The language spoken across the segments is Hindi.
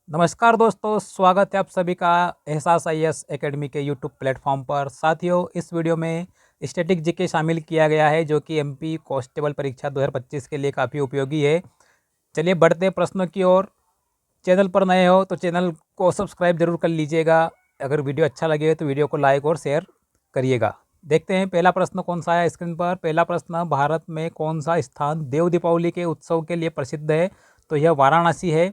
नमस्कार दोस्तों, स्वागत है आप सभी का एहसास आईएएस एकेडमी के यूट्यूब प्लेटफॉर्म पर। साथियों, इस वीडियो में स्टैटिक जीके शामिल किया गया है जो कि एमपी कांस्टेबल परीक्षा 2025 के लिए काफ़ी उपयोगी है। चलिए बढ़ते हैं प्रश्नों की ओर। चैनल पर नए हो तो चैनल को सब्सक्राइब जरूर कर लीजिएगा। अगर वीडियो अच्छा लगे तो वीडियो को लाइक और शेयर करिएगा। देखते हैं पहला प्रश्न कौन सा है स्क्रीन पर। पहला प्रश्न, भारत में कौन सा स्थान देव दीपावली के उत्सव के लिए प्रसिद्ध है? तो यह वाराणसी है।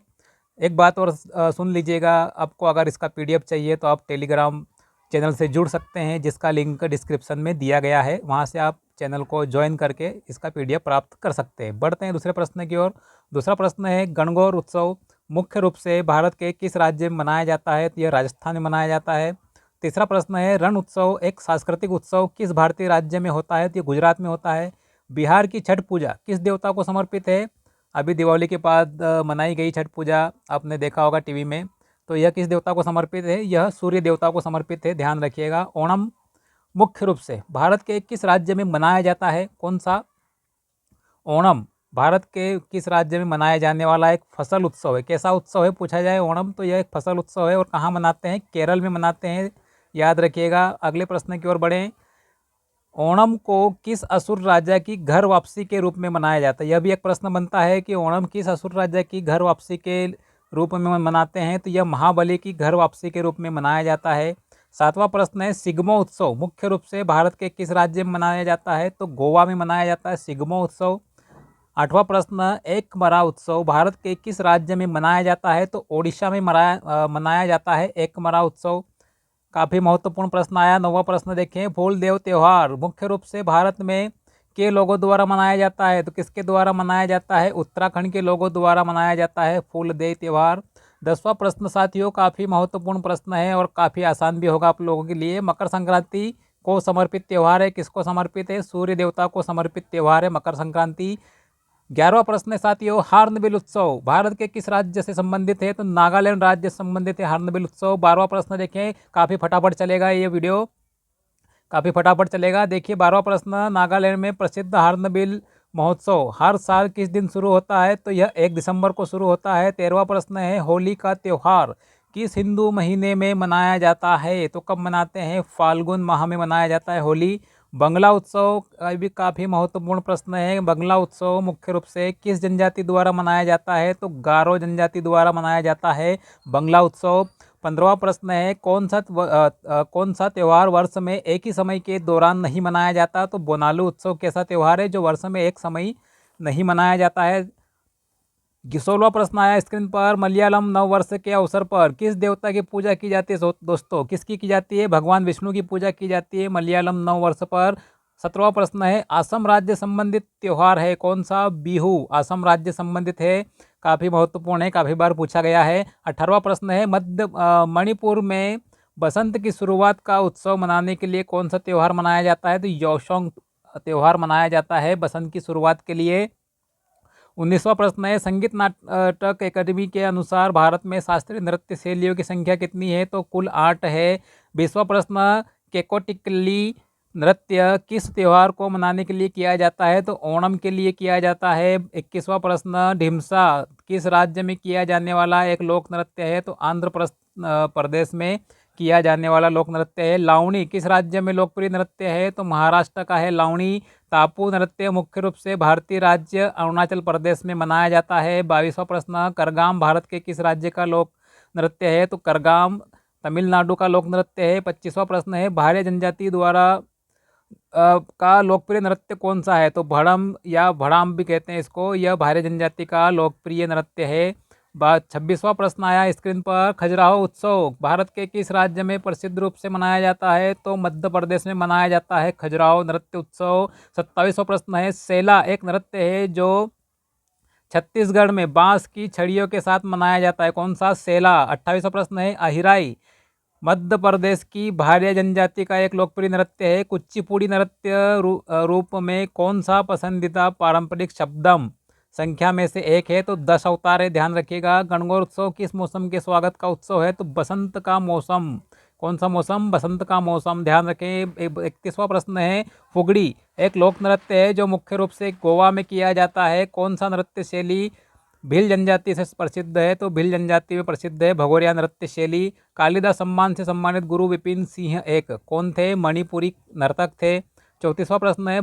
एक बात और सुन लीजिएगा, आपको अगर इसका पीडीएफ चाहिए तो आप टेलीग्राम चैनल से जुड़ सकते हैं जिसका लिंक डिस्क्रिप्शन में दिया गया है। वहां से आप चैनल को ज्वाइन करके इसका पीडीएफ प्राप्त कर सकते हैं। बढ़ते हैं दूसरे प्रश्न की ओर। दूसरा प्रश्न है, गणगौर उत्सव मुख्य रूप से भारत के किस राज्य में मनाया जाता है? तो यह राजस्थान में मनाया जाता है। तीसरा प्रश्न है, रण उत्सव एक सांस्कृतिक उत्सव किस भारतीय राज्य में होता है? तो ये गुजरात में होता है। बिहार की छठ पूजा किस देवता को समर्पित है? अभी दिवाली के बाद मनाई गई छठ पूजा आपने देखा होगा टीवी में। तो यह किस देवता को समर्पित है? यह सूर्य देवता को समर्पित है, ध्यान रखिएगा। ओणम मुख्य रूप से भारत के किस राज्य में मनाया जाता है? कौन सा? ओणम भारत के किस राज्य में मनाया जाने वाला एक फसल उत्सव है। कैसा उत्सव है पूछा जाए ओणम, तो यह एक फसल उत्सव है। और कहाँ मनाते हैं? केरल में मनाते हैं, याद रखिएगा। अगले प्रश्न की ओर बढ़ें। ओणम को किस असुर राजा की घर वापसी के रूप में मनाया जाता है? यह भी एक प्रश्न बनता है कि ओणम किस असुर राजा की घर वापसी के रूप में मनाते हैं? तो यह महाबली की घर वापसी के रूप में मनाया जाता है। सातवां प्रश्न है, सिग्मो उत्सव मुख्य रूप से भारत के किस राज्य में मनाया जाता है? तो गोवा में मनाया जाता है सिग्मो उत्सव। आठवां प्रश्न, एक मरा उत्सव भारत के किस राज्य में मनाया जाता है? तो ओडिशा में मनाया जाता है एक मरा उत्सव। काफ़ी महत्वपूर्ण प्रश्न आया। नौवां प्रश्न देखें, फूल देव त्यौहार मुख्य रूप से भारत में के लोगों द्वारा मनाया जाता है? तो किसके द्वारा मनाया जाता है? उत्तराखंड के लोगों द्वारा मनाया जाता है फूल देव त्यौहार। 10वां प्रश्न साथियों काफ़ी महत्वपूर्ण प्रश्न है और काफ़ी आसान भी होगा आप लोगों के लिए। मकर संक्रांति को समर्पित त्यौहार है, किसको समर्पित है? सूर्य देवता को समर्पित त्यौहार है मकर संक्रांति। 11वां प्रश्न है साथियों, हार्नबिल उत्सव भारत के किस राज्य से संबंधित है? तो नागालैंड राज्य से संबंधित है हार्नबिल उत्सव। 12वां प्रश्न देखें, काफ़ी फटाफट चलेगा ये वीडियो, काफ़ी फटाफट चलेगा। देखिए 12वां प्रश्न, नागालैंड में प्रसिद्ध हार्नबिल महोत्सव हर साल किस दिन शुरू होता है? तो यह 1 दिसंबर को शुरू होता है। 13वां प्रश्न है, होली का त्यौहार किस हिंदू महीने में मनाया जाता है? तो कब मनाते हैं? फाल्गुन माह में मनाया जाता है होली। बंगला उत्सव भी काफ़ी महत्वपूर्ण प्रश्न है। बंगला उत्सव मुख्य रूप से किस जनजाति द्वारा मनाया जाता है? तो गारो जनजाति द्वारा मनाया जाता है बंगला उत्सव। 15वां प्रश्न है, कौन सा त्यौहार वर्ष में एक ही समय के दौरान नहीं मनाया जाता? तो बोनालू उत्सव कैसा त्यौहार है जो वर्ष में एक समय नहीं मनाया जाता है? 16वां प्रश्न आया स्क्रीन पर, मलयालम नव वर्ष के अवसर पर किस देवता की पूजा की जाती है? दोस्तों किसकी की जाती है? भगवान विष्णु की पूजा की जाती है मलयालम नव वर्ष पर। 17वां प्रश्न है, असम राज्य संबंधित त्यौहार है कौन सा? बिहू असम राज्य संबंधित है, काफ़ी महत्वपूर्ण है, काफ़ी बार पूछा गया है। 18वां प्रश्न है, मणिपुर में बसंत की शुरुआत का उत्सव मनाने के लिए कौन सा त्यौहार मनाया जाता है? तो योशोंग त्यौहार मनाया जाता है बसंत की शुरुआत के लिए। 19वां प्रश्न है, संगीत नाटक अकादमी के अनुसार भारत में शास्त्रीय नृत्य शैलियों की संख्या कितनी है? तो कुल 8 है। 20वां प्रश्न, केकोटिकली नृत्य किस त्यौहार को मनाने के लिए किया जाता है? तो ओणम के लिए किया जाता है। 21वां प्रश्न, ढिमसा किस राज्य में किया जाने वाला एक लोक नृत्य है? तो प्रदेश में किया जाने वाला लोक नृत्य है। लावणी किस राज्य में लोकप्रिय नृत्य है? तो महाराष्ट्र का है लावणी। टापू नृत्य मुख्य रूप से भारतीय राज्य अरुणाचल प्रदेश में मनाया जाता है। 22वां प्रश्न, करगाम भारत के किस राज्य का लोक नृत्य है? तो करगाम तमिलनाडु का लोक नृत्य है। 25वां प्रश्न है, भारे जनजाति द्वारा का लोकप्रिय नृत्य कौन सा है? तो भड़म या भड़ाम भी कहते हैं इसको, यह भारे जनजाति का लोकप्रिय नृत्य है। 26वां प्रश्न आया स्क्रीन पर, खजुराहो उत्सव भारत के किस राज्य में प्रसिद्ध रूप से मनाया जाता है? तो मध्य प्रदेश में मनाया जाता है खजुराहो नृत्य उत्सव। 27वां प्रश्न है, सेला एक नृत्य है जो छत्तीसगढ़ में बांस की छड़ियों के साथ मनाया जाता है, कौन सा? सेला। 28वां प्रश्न है, अहिराई मध्य प्रदेश की भारिया जनजाति का एक लोकप्रिय नृत्य है। कुचिपुड़ी नृत्य रूप में कौन सा पसंदीदा पारंपरिक शब्दम संख्या में से एक है? तो 10 अवतार है, ध्यान रखिएगा। गणगौर उत्सव किस मौसम के स्वागत का उत्सव है? तो बसंत का मौसम। कौन सा मौसम? बसंत का मौसम, ध्यान रखें। 31वां प्रश्न है, फुगड़ी एक लोक नृत्य है जो मुख्य रूप से गोवा में किया जाता है, कौन सा नृत्य शैली भील जनजाति से प्रसिद्ध है, तो भील जनजाति में प्रसिद्ध है भगोरिया नृत्य शैली। कालिदास सम्मान से सम्मानित गुरु विपिन सिंह एक कौन थे? मणिपुरी नर्तक थे। 34वां प्रश्न है,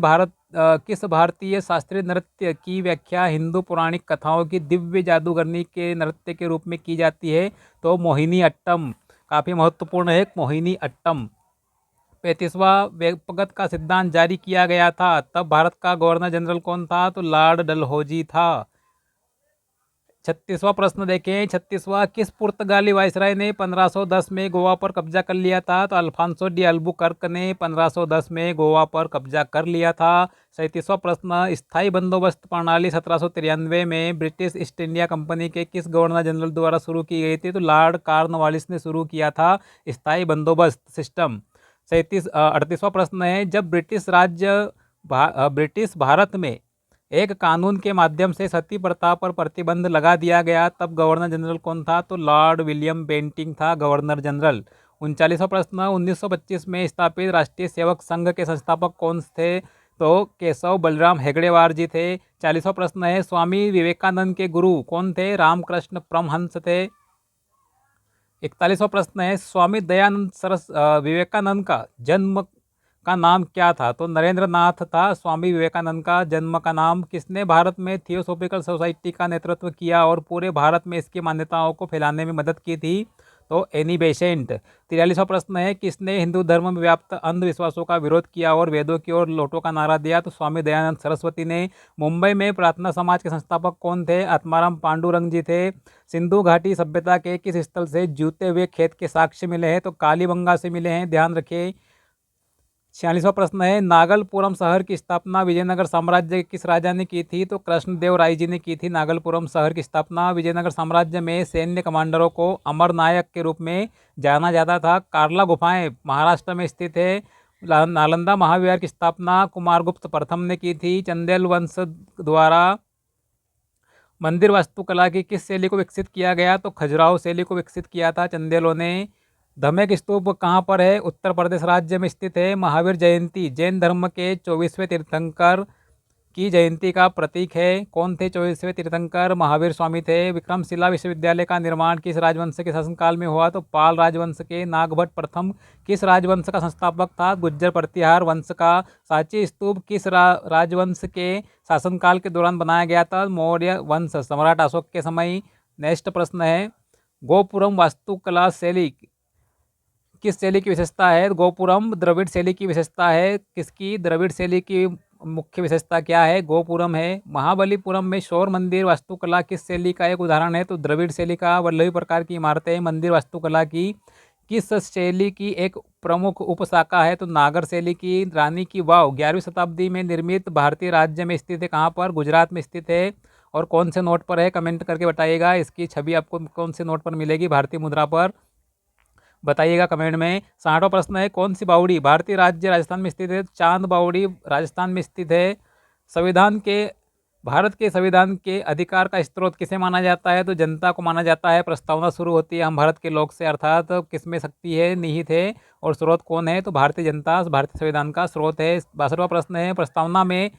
किस भारतीय शास्त्रीय नृत्य की व्याख्या हिंदू पौराणिक कथाओं की दिव्य जादूगरनी के नृत्य के रूप में की जाती है? तो मोहिनी अट्टम। काफ़ी महत्वपूर्ण है मोहिनी अट्टम। 35वां, व्यक्तिगत का सिद्धांत जारी किया गया था, तब भारत का गवर्नर जनरल कौन था? तो लॉर्ड डलहौजी था। 36वां प्रश्न देखें। 36वां, किस पुर्तगाली वायसराय ने 1510 में गोवा पर कब्जा कर लिया था? तो अल्फांसो डी अल्बुकर्क ने 1510 में गोवा पर कब्जा कर लिया था। 37वां प्रश्न, स्थायी बंदोबस्त प्रणाली 1793 में ब्रिटिश ईस्ट इंडिया कंपनी के किस गवर्नर जनरल द्वारा शुरू की गई थी? तो लॉर्ड कॉर्नवालिस ने शुरू किया था स्थायी बंदोबस्त सिस्टम। 38वां प्रश्न है, जब ब्रिटिश भारत में एक कानून के माध्यम से सती प्रथा पर प्रतिबंध लगा दिया गया, तब गवर्नर जनरल कौन था? तो लॉर्ड विलियम बेंटिंग था गवर्नर जनरल। 39वां प्रश्न, 1925 में स्थापित राष्ट्रीय सेवक संघ के संस्थापक कौन थे? तो केशव बलराम हेगड़ेवार जी थे। 40वां प्रश्न है, स्वामी विवेकानंद के गुरु कौन थे? रामकृष्ण परमहंस थे। 41वां प्रश्न है, स्वामी दयानंद विवेकानंद का जन्म का नाम क्या था? तो नरेंद्र नाथ था स्वामी विवेकानंद का जन्म का नाम। किसने भारत में थियोसॉफिकल सोसाइटी का नेतृत्व किया और पूरे भारत में इसकी मान्यताओं को फैलाने में मदद की थी? तो एनी बेसेंट। 43वां प्रश्न है, किसने हिंदू धर्म में व्याप्त अंधविश्वासों का विरोध किया और वेदों की ओर लौटो का नारा दिया? तो स्वामी दयानंद सरस्वती ने। मुंबई में प्रार्थना समाज के संस्थापक कौन थे? आत्माराम पांडुरंग जी थे। सिंधु घाटी सभ्यता के किस स्थल से जूते हुए खेत के साक्ष्य मिले हैं? तो कालीबंगा से मिले हैं, ध्यान रखिए। 46वां प्रश्न है, नागलपुरम शहर की स्थापना विजयनगर साम्राज्य के किस राजा ने की थी? तो कृष्णदेव राय जी ने की थी नागलपुरम शहर की स्थापना। विजयनगर साम्राज्य में सैन्य कमांडरों को अमर नायक के रूप में जाना जाता था। कार्ला गुफाएं महाराष्ट्र में स्थित है। नालंदा महाविहार की स्थापना कुमारगुप्त प्रथम ने की थी। चंदेल वंश द्वारा मंदिर वास्तुकला की किस शैली को विकसित किया गया? तो खजुराहो शैली को विकसित किया था चंदेलों ने। धमेक स्तूप कहाँ पर है? उत्तर प्रदेश राज्य में स्थित है। महावीर जयंती जैन धर्म के 24वें तीर्थंकर की जयंती का प्रतीक है। कौन थे 24वें तीर्थंकर? महावीर स्वामी थे। विक्रमशिला विश्वविद्यालय का निर्माण किस राजवंश के शासनकाल में हुआ? तो पाल राजवंश के। नागभट्ट प्रथम किस राजवंश का संस्थापक था? गुज्जर प्रतिहार वंश का। सांची स्तूप किस राजवंश के शासनकाल के दौरान बनाया गया था? मौर्य वंश, सम्राट अशोक के समय। नेक्स्ट प्रश्न है, गोपुरम वास्तुकला शैली किस शैली की विशेषता है? गोपुरम द्रविड़ शैली की विशेषता है। किसकी? द्रविड़ शैली की मुख्य विशेषता क्या है? गोपुरम है। महाबलीपुरम में शौर मंदिर वास्तुकला किस शैली का एक उदाहरण है? तो द्रविड़ शैली का। वल्लभी प्रकार की इमारतें मंदिर वास्तुकला की किस शैली की एक प्रमुख उपशाखा है? तो नागर शैली की। रानी की वाव 11वीं शताब्दी में निर्मित भारतीय राज्य में स्थित है। कहाँ पर? गुजरात में स्थित है। और कौन से नोट पर है? कमेंट करके बताइएगा। इसकी छवि आपको कौन से नोट पर मिलेगी? भारतीय मुद्रा पर बताइएगा कमेंट में। 60वां प्रश्न है, कौन सी बावड़ी भारतीय राज्य राजस्थान में स्थित है? चांद बावड़ी राजस्थान में स्थित है। संविधान के भारत के संविधान के अधिकार का स्रोत किसे माना जाता है? तो जनता को माना जाता है। प्रस्तावना शुरू होती है हम भारत के लोक से, अर्थात किस में शक्ति है निहित है और स्रोत कौन है? तो भारतीय जनता भारतीय संविधान का स्रोत है। 62वां प्रश्न है, प्रस्तावना में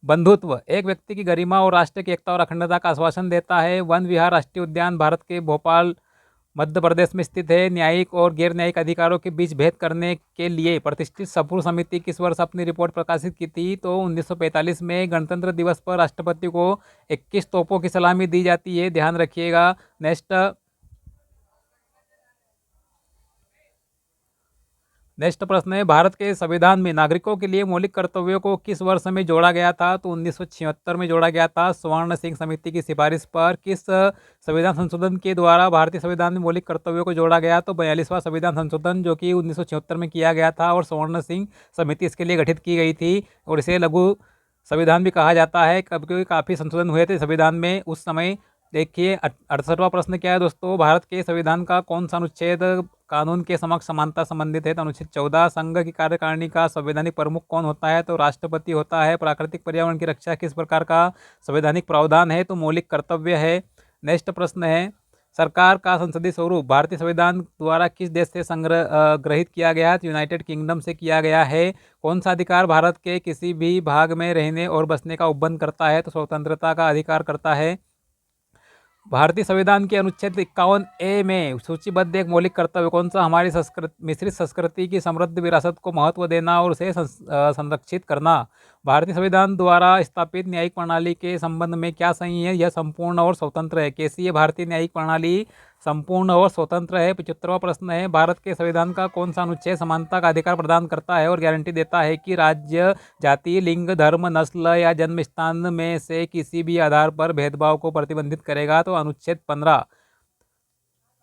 बंधुत्व एक व्यक्ति की गरिमा और राष्ट्र की एकता और अखंडता का आश्वासन देता है। वन विहार राष्ट्रीय उद्यान भारत के भोपाल मध्य प्रदेश में स्थित है। न्यायिक और गैर न्यायिक अधिकारों के बीच भेद करने के लिए प्रतिष्ठित सपूर समिति किस वर्ष अपनी रिपोर्ट प्रकाशित की थी? तो 1945 में। गणतंत्र दिवस पर राष्ट्रपति को 21 तोपों की सलामी दी जाती है, ध्यान रखिएगा। नेक्स्ट प्रश्न है, भारत के संविधान में नागरिकों के लिए मौलिक कर्तव्यों को किस वर्ष में जोड़ा गया था? तो 1976 में जोड़ा गया था स्वर्ण सिंह समिति की सिफारिश पर। किस संविधान संशोधन के द्वारा भारतीय संविधान में मौलिक कर्तव्यों को जोड़ा गया? तो 42वां संविधान संशोधन, जो कि 1976 में किया गया था और स्वर्ण सिंह समिति इसके लिए गठित की गई थी और इसे लघु संविधान भी कहा जाता है, क्योंकि काफ़ी संशोधन हुए थे संविधान में उस समय। देखिए 68वां प्रश्न क्या है दोस्तों, भारत के संविधान का कौन सा अनुच्छेद कानून के समक्ष समानता संबंधित है? तो अनुच्छेद 14। संघ की कार्यकारिणी का संवैधानिक प्रमुख कौन होता है? तो राष्ट्रपति होता है। प्राकृतिक पर्यावरण की रक्षा किस प्रकार का संवैधानिक प्रावधान है? तो मौलिक कर्तव्य है। नेक्स्ट प्रश्न है, सरकार का संसदीय स्वरूप भारतीय संविधान द्वारा किस देश से ग्रहित किया गया है? तो यूनाइटेड किंगडम से किया गया है। कौन सा अधिकार भारत के किसी भी भाग में रहने और बसने का उपबंध करता है? तो स्वतंत्रता का अधिकार करता है। भारतीय संविधान के अनुच्छेद 51A में सूचीबद्ध एक मौलिक कर्तव्य कौन सा? हमारी मिश्रित संस्कृति की समृद्ध विरासत को महत्व देना और उसे संरक्षित करना। भारतीय संविधान द्वारा स्थापित न्यायिक प्रणाली के संबंध में क्या सही है? यह संपूर्ण और स्वतंत्र है। कैसी है भारतीय न्यायिक प्रणाली? संपूर्ण और स्वतंत्र है। 75वां प्रश्न है, भारत के संविधान का कौन सा अनुच्छेद समानता का अधिकार प्रदान करता है और गारंटी देता है कि राज्य, जाति, लिंग, धर्म, नस्ल या जन्म स्थान में से किसी भी आधार पर भेदभाव को प्रतिबंधित करेगा? तो अनुच्छेद 15।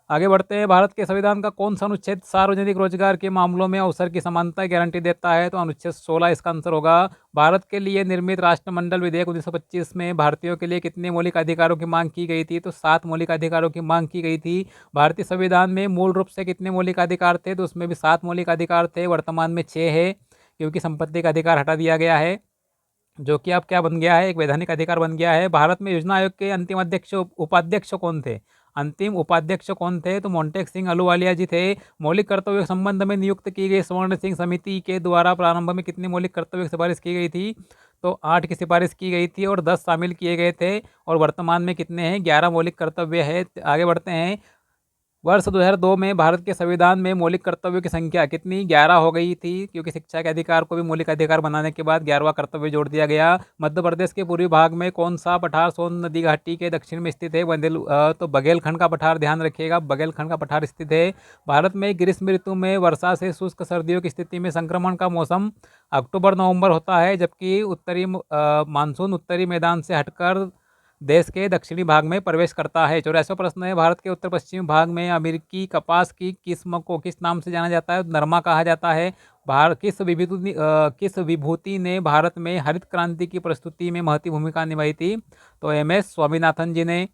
आगे बढ़ते हैं, भारत के संविधान का कौन सा अनुच्छेद सार्वजनिक रोजगार के मामलों में अवसर की समानता गारंटी देता है? तो अनुच्छेद 16 इसका आंसर होगा। भारत के लिए निर्मित राष्ट्रमंडल विधेयक 1925 में भारतीयों के लिए कितने मौलिक अधिकारों की मांग की गई थी? तो 7 मौलिक अधिकारों की मांग की गई थी। भारतीय संविधान में मूल रूप से कितने मौलिक अधिकार थे? तो उसमें भी 7 मौलिक अधिकार थे। वर्तमान में 6 है, क्योंकि संपत्ति का अधिकार हटा दिया गया है, जो कि अब क्या बन गया है? एक वैधानिक अधिकार बन गया है। भारत में योजना आयोग के अंतिम अध्यक्ष उपाध्यक्ष कौन थे? अंतिम उपाध्यक्ष कौन थे? तो मोंटेक सिंह अहलूवालिया जी थे। मौलिक कर्तव्यों के संबंध में नियुक्त की गई स्वर्ण सिंह समिति के द्वारा प्रारंभ में कितने मौलिक कर्तव्यों की सिफारिश की गई थी? तो 8 की सिफारिश की गई थी और 10 शामिल किए गए थे। और वर्तमान में कितने हैं? 11 मौलिक कर्तव्य है। आगे बढ़ते हैं, वर्ष 2002 में भारत के संविधान में मौलिक कर्तव्यों की संख्या कितनी? 11 हो गई थी, क्योंकि शिक्षा के अधिकार को भी मौलिक अधिकार बनाने के बाद 11वां कर्तव्य जोड़ दिया गया। मध्य प्रदेश के पूर्वी भाग में कौन सा पठार सोन नदी घाटी के दक्षिण में स्थित है? तो बघेलखंड का पठार, ध्यान रखिएगा, बघेलखंड का पठार स्थित है। भारत में ग्रीष्म ऋतु में वर्षा से शुष्क सर्दियों की स्थिति में संक्रमण का मौसम अक्टूबर नवंबर होता है, जबकि उत्तरी मानसून उत्तरी मैदान से हटकर देश के दक्षिणी भाग में प्रवेश करता है। 84वां प्रश्न है, भारत के उत्तर पश्चिमी भाग में अमेरिकी कपास की किस्म को किस नाम से जाना जाता है? नरमा कहा जाता है। किस विभूति ने भारत में हरित क्रांति की प्रस्तुति में महत्वपूर्ण भूमिका निभाई थी? तो MS स्वामीनाथन जी ने।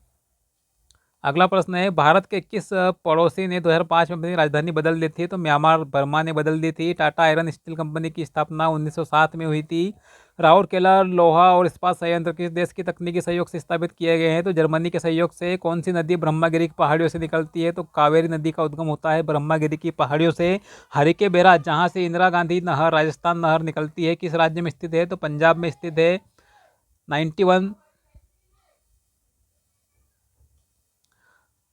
अगला प्रश्न है, भारत के किस पड़ोसी ने 2005 में अपनी राजधानी बदल दी थी? तो म्यांमार बर्मा ने बदल दी थी। टाटा आयरन स्टील कंपनी की स्थापना 1907 में हुई थी। राउरकेला लोहा और इस्पात संयंत्र किस देश की तकनीकी सहयोग से स्थापित किए गए हैं? तो जर्मनी के सहयोग से। कौन सी नदी ब्रह्मागिरी की पहाड़ियों से निकलती है? तो कावेरी नदी का उद्गम होता है ब्रह्मागिरी की पहाड़ियों से। हरिके बेरा, जहाँ से इंदिरा गांधी नहर, राजस्थान नहर निकलती है, किस राज्य में स्थित है? तो पंजाब में स्थित है। 91।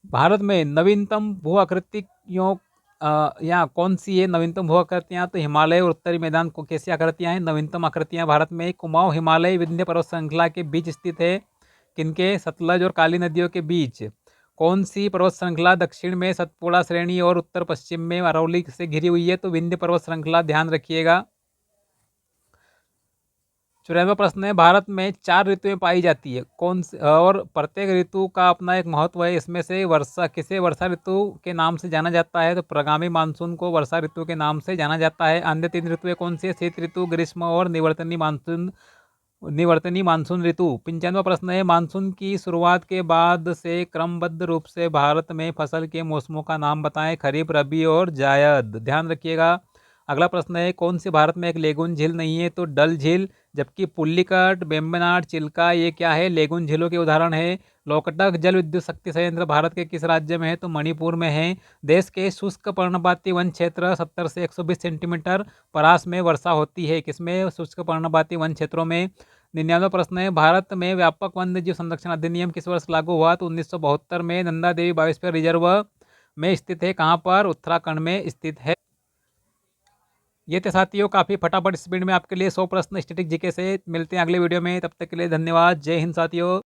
भारत में नवीनतम भू आकृतियों यहाँ कौन सी है? नवीनतम भू आकृतियाँ तो हिमालय और उत्तरी मैदान को कैसी आकृतियाँ हैं? नवीनतम आकृतियाँ भारत में कुमाऊं हिमालय विंध्य पर्वत श्रृंखला के बीच स्थित है। किनके? सतलज और काली नदियों के बीच। कौन सी पर्वत श्रृंखला दक्षिण में सतपुड़ा श्रेणी और उत्तर पश्चिम में अरवली से घिरी हुई है? तो विंध्य पर्वत श्रृंखला, ध्यान रखिएगा। 94वां प्रश्न है, भारत में 4 ऋतुएं पाई जाती है, कौन से? और प्रत्येक ऋतु का अपना एक महत्व है। इसमें से वर्षा किसे वर्षा ऋतु के नाम से जाना जाता है? तो प्रगामी मानसून को वर्षा ऋतु के नाम से जाना जाता है। अन्य 3 ऋतुएं कौन सी है? शीत ऋतु, ग्रीष्म और निवर्तनी मानसून ऋतु। 95वां प्रश्न है, मानसून की शुरुआत के बाद से क्रमबद्ध रूप से भारत में फसल के मौसमों का नाम बताएं। खरीफ, रबी और जायद, ध्यान रखिएगा। अगला प्रश्न है, कौन सी भारत में एक लेगुन झील नहीं है? तो डल झील, जबकि पुल्लिकट, बेम्बनाड, चिल्का ये क्या है? लेगुन झीलों के उदाहरण है। लोकटक जल विद्युत शक्ति संयंत्र भारत के किस राज्य में है? तो मणिपुर में है। देश के शुष्क पर्णपाती वन क्षेत्र 70 से 120 सेंटीमीटर परास में वर्षा होती है। किसमें? शुष्क पर्णपाती वन क्षेत्रों में। 99वां प्रश्न है, भारत में व्यापक वन्य जीव संरक्षण अधिनियम किस वर्ष लागू हुआ? तो 1972 में। नंदा देवी बायोस्फीयर रिजर्व में स्थित है, कहाँ पर? उत्तराखंड में स्थित है। ये थे साथियों काफ़ी फटाफट स्पीड में आपके लिए 100 प्रश्न स्टैटिक जीके से। मिलते हैं अगले वीडियो में, तब तक के लिए धन्यवाद। जय हिंद साथियों।